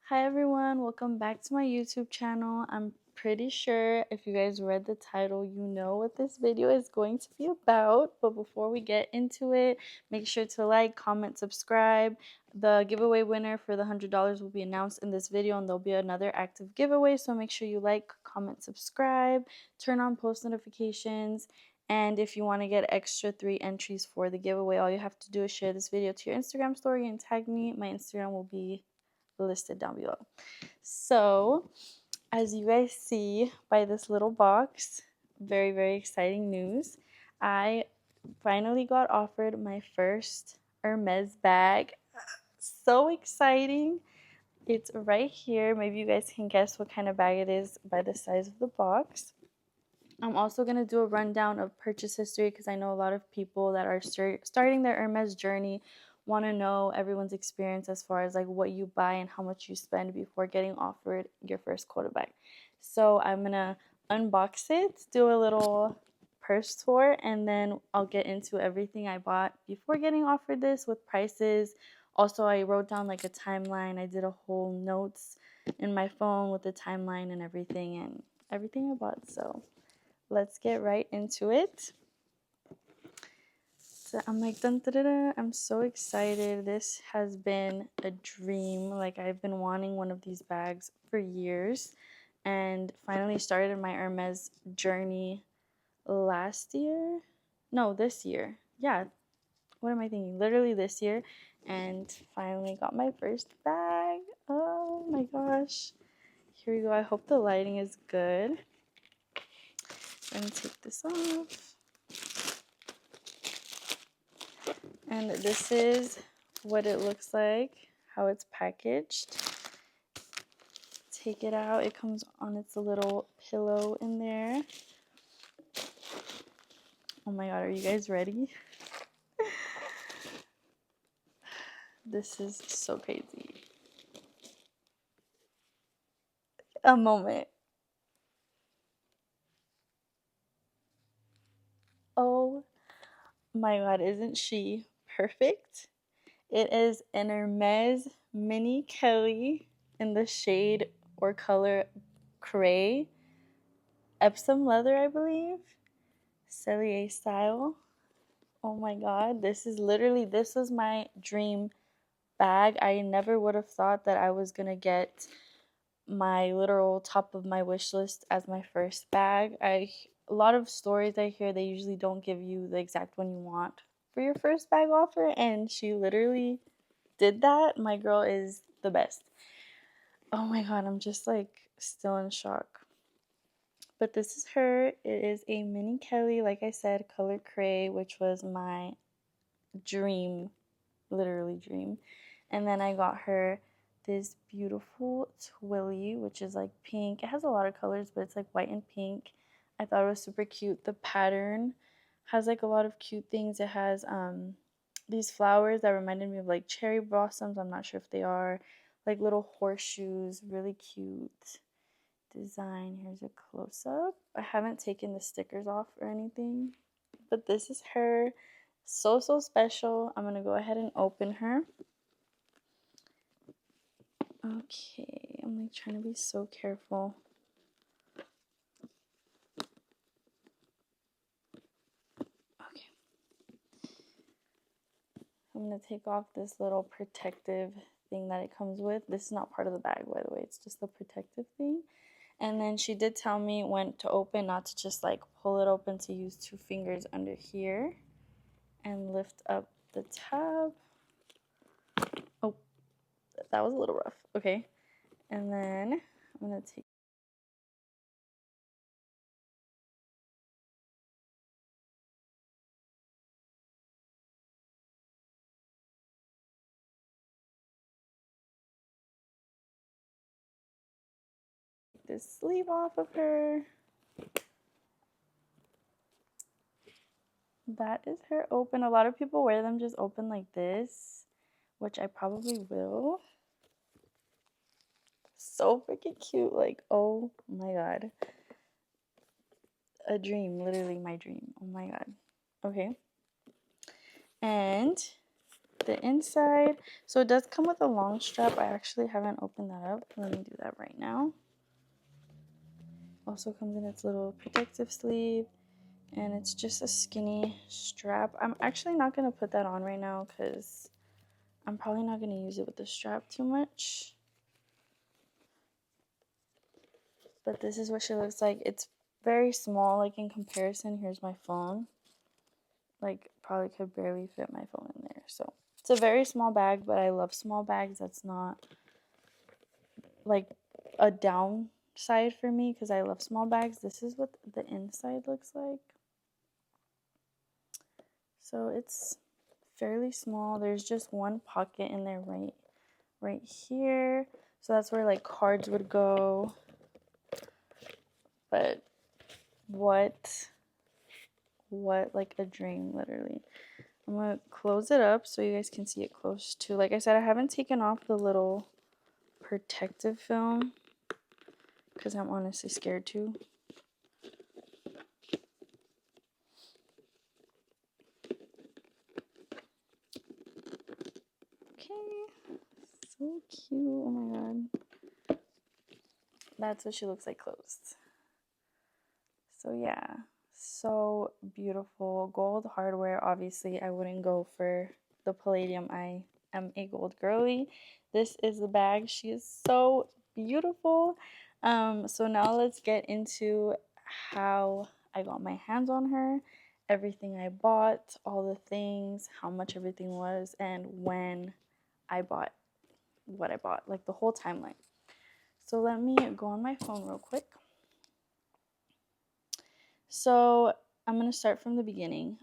Hi everyone, welcome back to my YouTube channel. I'm pretty sure if you guys read the title, you know what this video is going to be about. But before we get into it, make sure to like, comment, subscribe. The giveaway winner for the $100 will be announced in this video, and there'll be another active giveaway. So make sure you like, comment, subscribe, turn on post notifications. And if you want to get extra 3 entries for the giveaway, all you have to do is share this video to your Instagram story and tag me. My Instagram will be listed down below. So as you guys see by this little box, very exciting news. I finally got offered my first Hermes bag. So exciting. It's right here. Maybe you guys can guess what kind of bag it is by the size of the box. I'm also going to do a rundown of purchase history because I know a lot of people that are starting their Hermes journey want to know everyone's experience as far as like what you buy and how much you spend before getting offered your first quota bag. So I'm going to unbox it, do a little purse tour, and then I'll get into everything I bought before getting offered this with prices. Also, I wrote down like a timeline. I did a whole notes in my phone with the timeline and everything I bought. So let's get right into it. So I'm like, dun, da, da, da. I'm so excited. This has been a dream. Like, I've been wanting one of these bags for years and finally started my Hermes journey last year. No, this year. Yeah, what am I thinking? Literally this year, and finally got my first bag. Oh my gosh. Here we go. I hope the lighting is good. I'm gonna take this off. And this is what it looks like, how it's packaged. Take it out. It comes on its little pillow in there. Oh my god, are you guys ready? This is so crazy. A moment. Oh my god, isn't she perfect? It is an Hermes Mini Kelly in the shade or color Cray. Epsom leather, I believe. Cellier style. Oh my god, this was my dream bag. I never would have thought that I was gonna get my literal top of my wish list as my first bag. A lot of stories I hear, they usually don't give you the exact one you want for your first bag offer, and she literally did that. My girl is the best. Oh my god, I'm just like still in shock. But this is her. It is a mini Kelly, like I said, color Cray, which was my dream, literally dream. And then I got her this beautiful Twilly, which is like pink. It has a lot of colors, but it's like white and pink. I thought it was super cute. The pattern has like a lot of cute things. It has these flowers that reminded me of like cherry blossoms. I'm not sure if they are. Like little horseshoes, really cute design. Here's a close-up. I haven't taken the stickers off or anything, but this is her. So special. I'm gonna go ahead and open her. Okay, I'm like trying to be so careful. Okay, I'm gonna take off this little protective thing that it comes with. This is not part of the bag, by the way. It's just the protective thing. And then she did tell me when to open, not to just like pull it open, to use 2 fingers under here and lift up the tab. Oh, that was a little rough. Okay, and then I'm gonna take this sleeve off of her. That is her open. A lot of people wear them just open like this, which I probably will. So freaking cute. Like, oh my god. A dream. Literally my dream. Oh my god. Okay. And the inside. So it does come with a long strap. I actually haven't opened that up. Let me do that right now. Also comes in its little protective sleeve, and it's just a skinny strap. I'm actually not going to put that on right now because I'm probably not going to use it with the strap too much. But this is what she looks like. It's very small, like in comparison. Here's my phone. Like, probably could barely fit my phone in there. So it's a very small bag, but I love small bags. That's not like a downside for me because I love small bags. This is what the inside looks like. So it's fairly small. There's just one pocket in there right here. So that's where like cards would go. But what like a dream, literally. I'm gonna close it up so you guys can see it close to. Like I said, I haven't taken off the little protective film because I'm honestly scared to. Okay, so cute. Oh my god, that's what she looks like closed. So yeah, so beautiful. Gold hardware. Obviously I wouldn't go for the palladium. I am a gold girly. This is the bag. She is so beautiful. So now let's get into how I got my hands on her, everything I bought, all the things, how much everything was, and when I bought what I bought, like the whole timeline. So let me go on my phone real quick. So I'm going to start from the beginning.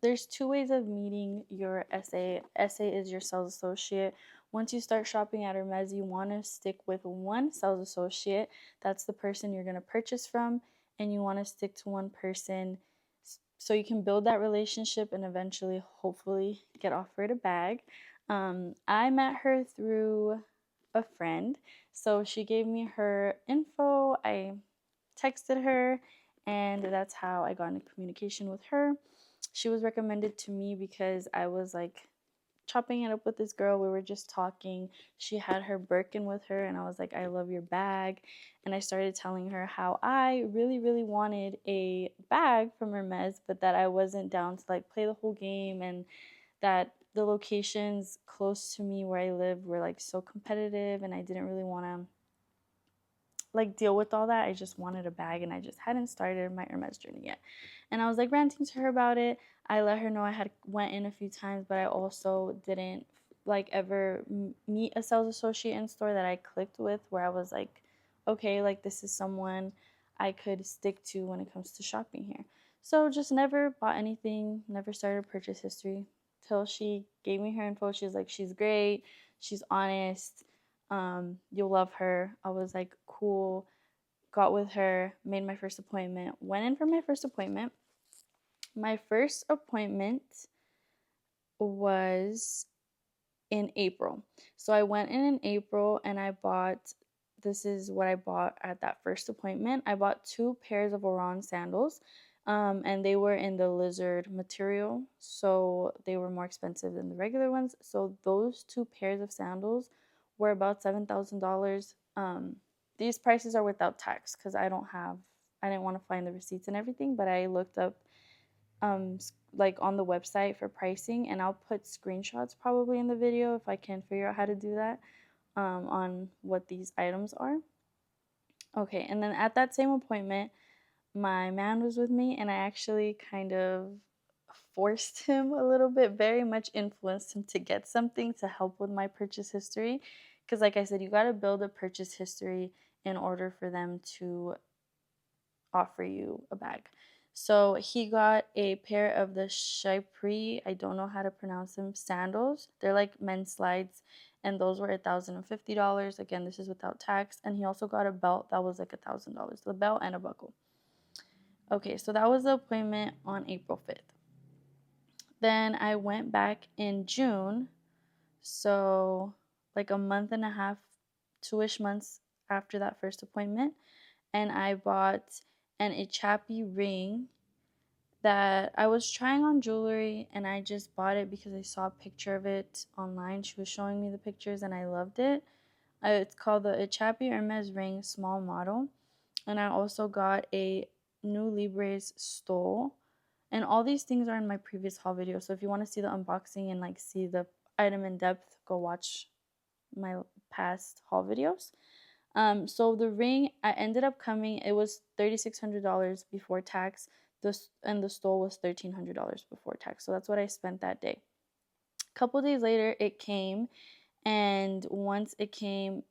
There's two ways of meeting your SA. SA is your sales associate. Once you start shopping at Hermes, you want to stick with one sales associate. That's the person you're going to purchase from, and you want to stick to one person so you can build that relationship and eventually, hopefully, get offered a bag. I met her through a friend, so she gave me her info. I texted her, and that's how I got into communication with her. She was recommended to me because I was like chopping it up with this girl. We were just talking. She had her Birkin with her, and I was like, I love your bag. And I started telling her how I really, really wanted a bag from Hermes, but that I wasn't down to like play the whole game, and that the locations close to me where I live were like so competitive, and I didn't really want to like deal with all that. I just wanted a bag, and I just hadn't started my Hermes journey yet. And I was like ranting to her about it. I let her know I had went in a few times, but I also didn't like ever meet a sales associate in store that I clicked with, where I was like, okay, like this is someone I could stick to when it comes to shopping here. So just never bought anything, never started purchase history till she gave me her info. She was like, she's great, she's honest, you'll love her. I was like, cool. Got with her, made my first appointment, went in for my first appointment. My first appointment was in April. So I went in April, and I bought, this is what I bought at that first appointment. I bought 2 pairs of Oran sandals, and they were in the lizard material, so they were more expensive than the regular ones. So those 2 pairs of sandals were about $7,000. These prices are without tax because I didn't want to find the receipts and everything, but I looked up like on the website for pricing, and I'll put screenshots probably in the video if I can figure out how to do that, on what these items are. Okay, and then at that same appointment, my man was with me, and I actually kind of forced him a little bit, very much influenced him to get something to help with my purchase history. Because, like I said, you got to build a purchase history in order for them to offer you a bag. So he got a pair of the Chypre, I don't know how to pronounce them, sandals. They're like men's slides, and those were $1,050. Again, this is without tax. And he also got a belt that was like $1,000, the belt and a buckle. Okay, so that was the appointment on April 5th. Then I went back in June, so like a month and a half, 2-ish months after that first appointment, and I bought an Ichapi ring that I was trying on jewelry and I just bought it because I saw a picture of it online. She was showing me the pictures and I loved it. It's called the Ichapi Hermes ring small model. And I also got a new Libres stole. And all these things are in my previous haul video. So if you want to see the unboxing and like see the item in depth, go watch my past haul videos. So the ring, I ended up coming, it was $3,600 before tax. And the stole was $1,300 before tax. So that's what I spent that day. A couple days later, it came, and once it came,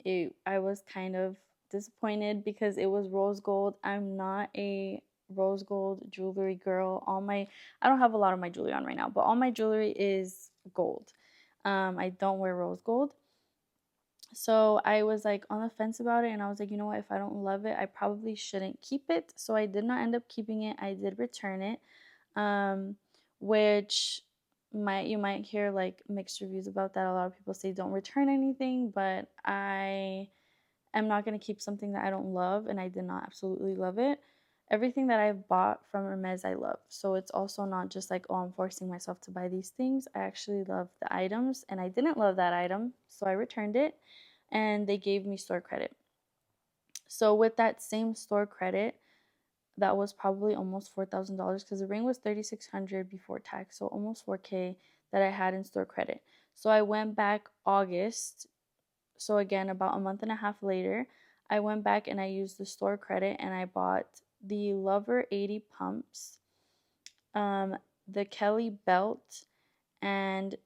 I was kind of disappointed because it was rose gold. I'm not a rose gold jewelry girl. I don't have a lot of my jewelry on right now, but all my jewelry is gold. I don't wear rose gold. So I was like on the fence about it, and I was like, you know what, if I don't love it, I probably shouldn't keep it. So I did not end up keeping it. I did return it, um, which you might hear like mixed reviews about that. A lot of people say don't return anything, but I am not going to keep something that I don't love, and I did not absolutely love it. Everything that I've bought from Hermes, I love. So it's also not just like, oh, I'm forcing myself to buy these things. I actually love the items, and I didn't love that item, so I returned it, and they gave me store credit. So with that same store credit, that was probably almost $4,000 because the ring was $3,600 before tax, so almost $4K that I had in store credit. So I went back August. So again, about a month and a half later, I went back and I used the store credit and I bought the Lover 80 pumps, um, the Kelly belt, and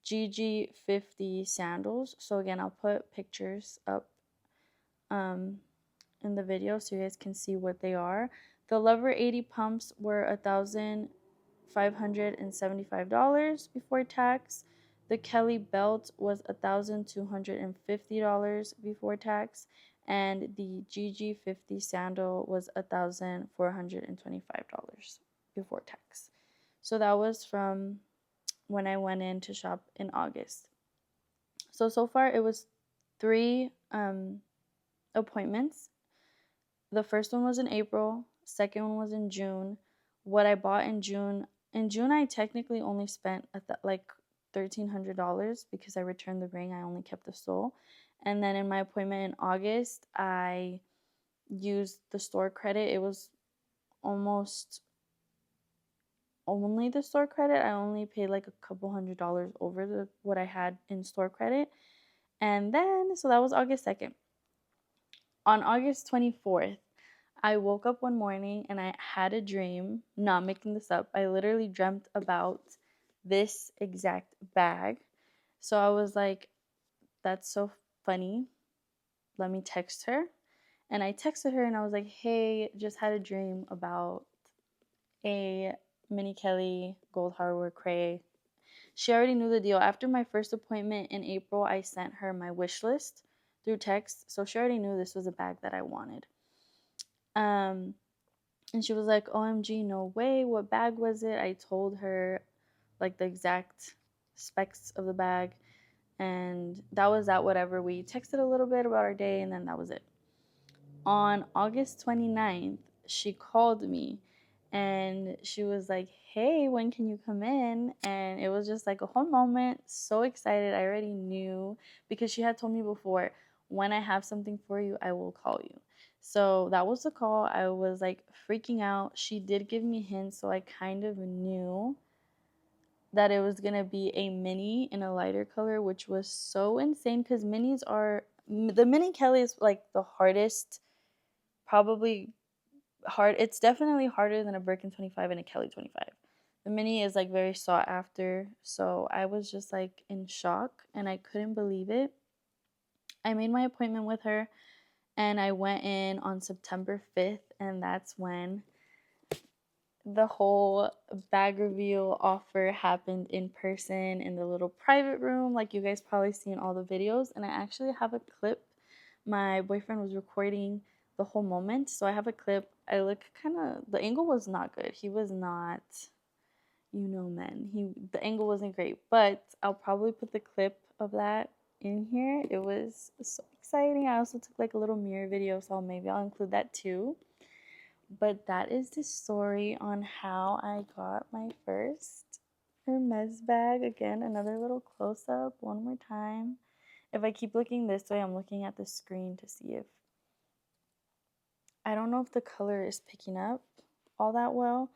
GG50 sandals. So again, I'll put pictures up in the video so you guys can see what they are. The Lover 80 pumps were $1,575 before tax. The Kelly belt was $1,250 before tax, and the GG50 sandal was $1,425 before tax. So that was from when I went in to shop in August. So far it was 3 appointments. The first one was in April, second one was in June. What I bought in June, I technically only spent like $1,300 because I returned the ring. I only kept the stole. And then in my appointment in August, I used the store credit. It was almost only the store credit. I only paid like a couple $100s over what I had in store credit. And then, so that was August 2nd. On August 24th, I woke up one morning and I had a dream, not making this up. I literally dreamt about this exact bag. So I was like, that's so funny. Let me text her. And I texted her and I was like, hey, just had a dream about a Mini Kelly gold hardware cray. She already knew the deal. After my first appointment in April, I sent her my wish list through text. So she already knew this was a bag that I wanted. And she was like, OMG, no way. What bag was it? I told her like the exact specs of the bag. And that was that, whatever. We texted a little bit about our day and then that was it. On August 29th, she called me and she was like, hey, when can you come in? And it was just like a whole moment. So excited. I already knew because she had told me before, when I have something for you, I will call you. So that was the call. I was like freaking out. She did give me hints, so I kind of knew that it was gonna be a mini in a lighter color, which was so insane because the Mini Kelly is like the hardest, probably hard. It's definitely harder than a Birkin 25 and a Kelly 25. The mini is like very sought after, so I was just like in shock and I couldn't believe it. I made my appointment with her and I went in on September 5th, and that's when the whole bag reveal offer happened in person in the little private room, like you guys probably see in all the videos. And I actually have a clip. My boyfriend was recording the whole moment, so I have a clip. I look kind of, the angle was not good. He was not, the angle wasn't great, but I'll probably put the clip of that in here. It was so exciting. I also took like a little mirror video, so maybe I'll include that too. But that is the story on how I got my first Hermes bag. Again, another little close-up one more time. If I keep looking this way, I'm looking at the screen to see if, I don't know if the color is picking up all that well,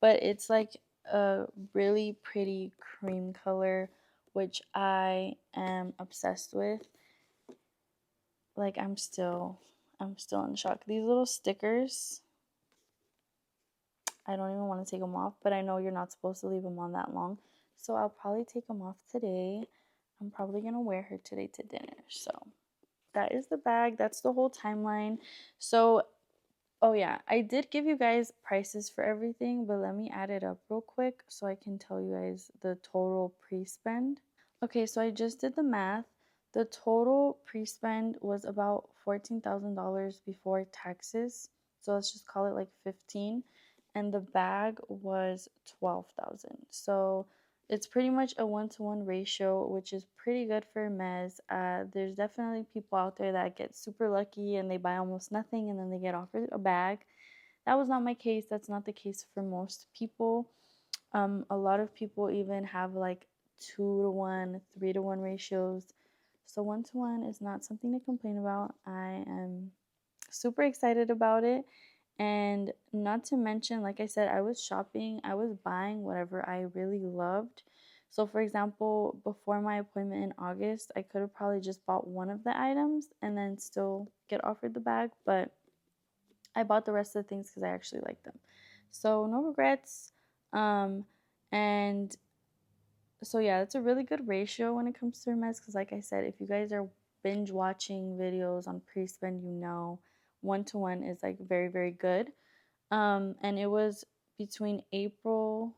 but it's like a really pretty cream color, which I am obsessed with. Like I'm still in shock. These little stickers, I don't even want to take them off, but I know you're not supposed to leave them on that long. So I'll probably take them off today. I'm probably going to wear her today to dinner. So that is the bag. That's the whole timeline. So, oh yeah, I did give you guys prices for everything, but let me add it up real quick so I can tell you guys the total pre-spend. Okay, so I just did the math. The total pre-spend was about $14,000 before taxes. So let's just call it like 15, and the bag was 12,000. So it's pretty much a 1-to-1 ratio, which is pretty good for Hermes. There's definitely people out there that get super lucky and they buy almost nothing and then they get offered a bag. That was not my case. That's not the case for most people. A lot of people even have like 2-to-1, 3-to-1 ratios. So 1-to-1 is not something to complain about. I am super excited about it. And not to mention, like I said, I was shopping, I was buying whatever I really loved. So, for example, before my appointment in August, I could have probably just bought one of the items and then still get offered the bag, but I bought the rest of the things because I actually like them. So, no regrets. Um, and so yeah, it's a really good ratio when it comes to Hermes because, like I said, if you guys are binge watching videos on Prespend, you know 1-to-1 is like very, very good. And it was between April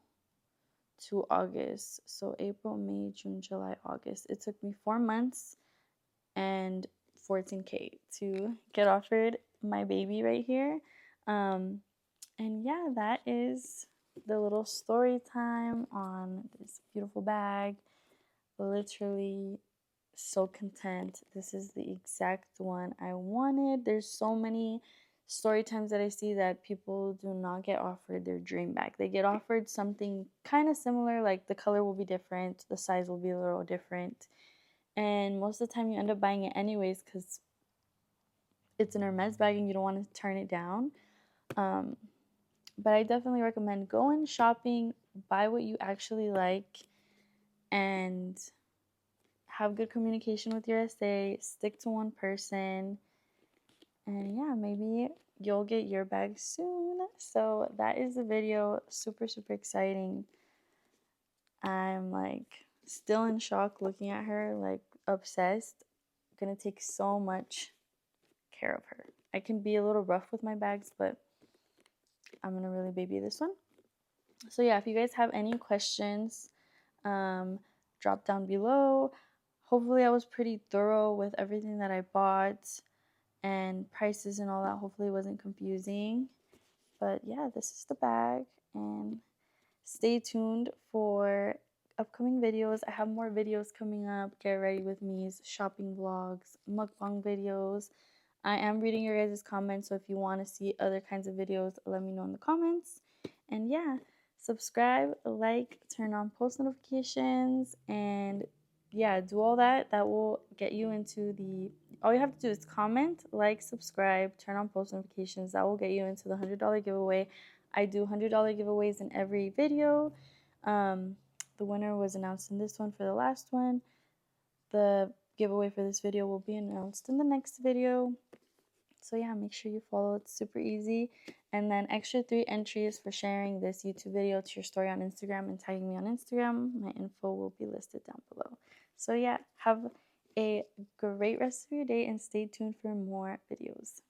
to August. So April, May, June, July, August. It took me 4 months and 14K to get offered my baby right here. And yeah, that is the little story time on this beautiful bag. Literally so content. This is the exact one I wanted. There's so many story times that I see that people do not get offered their dream bag. They get offered something kind of similar, like the color will be different, the size will be a little different. And most of the time you end up buying it anyways because it's an Hermes bag and you don't want to turn it down. But I definitely recommend going shopping, buy what you actually like, and have good communication with your SA, stick to one person, and yeah, maybe you'll get your bag soon. So that is the video. Super, super exciting. I'm like still in shock looking at her, like obsessed. Gonna take so much care of her. I can be a little rough with my bags, but I'm gonna really baby this one. So yeah, if you guys have any questions, drop down below. Hopefully I was pretty thorough with everything that I bought and prices and all that. Hopefully it wasn't confusing. But yeah, this is the bag, and stay tuned for upcoming videos. I have more videos coming up. Get ready with me, shopping vlogs, mukbang videos. I am reading your guys' comments, so if you want to see other kinds of videos, let me know in the comments. And yeah, subscribe, like, turn on post notifications, and yeah, do all that. That will get you into the, all you have to do is comment, like, subscribe, turn on post notifications. That will get you into the $100 giveaway. I do $100 giveaways in every video. The winner was announced in this one for the last one. The giveaway for this video will be announced in the next video. So yeah, make sure you follow. It's super easy. And then extra 3 entries for sharing this YouTube video to your story on Instagram and tagging me on Instagram. My info will be listed down below. So yeah, have a great rest of your day and stay tuned for more videos.